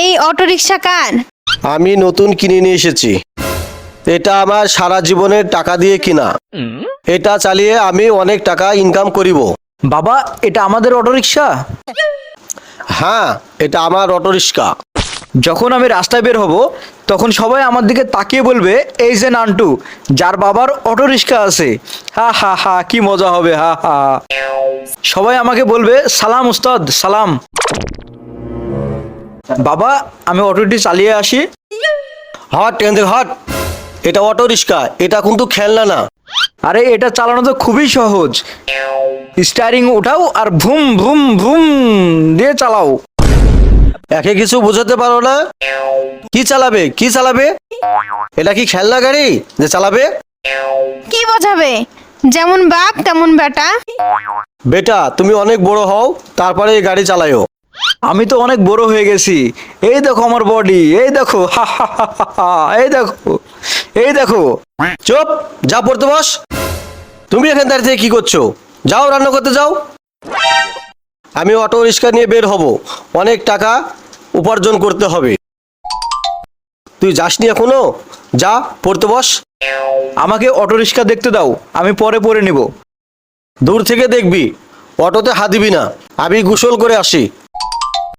এই অটোরিকশা কার? আমি নতুন কিনে নিয়ে এসেছি। এটা আমার সারা জীবনের টাকা দিয়ে কিনা। এটা চালিয়ে আমি অনেক টাকা ইনকাম করিব। বাবা, এটা আমাদের অটোরিকশা। হ্যাঁ, এটা আমার অটোরিক্সা। যখন আমি রাস্তায় বের হব তখন সবাই আমার দিকে তাকিয়ে বলবে, এই যে নান্টু, যার বাবার অটোরিকশা আছে। হা হা হা, কি মজা হবে, হা হা। সবাই আমাকে বলবে, সালাম উস্তাদ, সালাম। বাবা, আমি অটোটি চালিয়ে আসি। হট এখান থেকে হট। এটা অটোরিক্সা, এটা কিন্তু খেলনা না। আরে, এটা চালানো তো খুবই সহজ। স্টারিং উঠাও আর ভুম ভুম ভুম দিয়ে চালাও। একে কিছু বোঝাতে পারো না? কি চালাবে, কি চালাবে? এটা কি খেলনা গাড়ি যে চালাবে? কি বোঝাবে? যেমন বাপ তেমন বেটা। বেটা, তুমি অনেক বড় হও, তারপরে এই গাড়ি চালায়ও। আমি তো অনেক বড় হয়ে গেছি। এই দেখো আমার বডি, এই দেখো, হা হা হা হা হা, এই দেখো, এই দেখো। চুপ, যা পড়তে বস। তুমি এখান দাঁড়িয়ে থেকে কি করছো? যাও রান্না করতে যাও। আমি অটো রিক্সা নিয়ে বের হব, অনেক টাকা উপার্জন করতে হবে। তুই যাসনি এখনো? যা পড়তে বস। আমাকে অটোরিকশা দেখতে দাও, আমি পরে পরে নিব। দূর থেকে দেখবি, অটোতে হাত দিবি না। আমি গোসল করে আসি।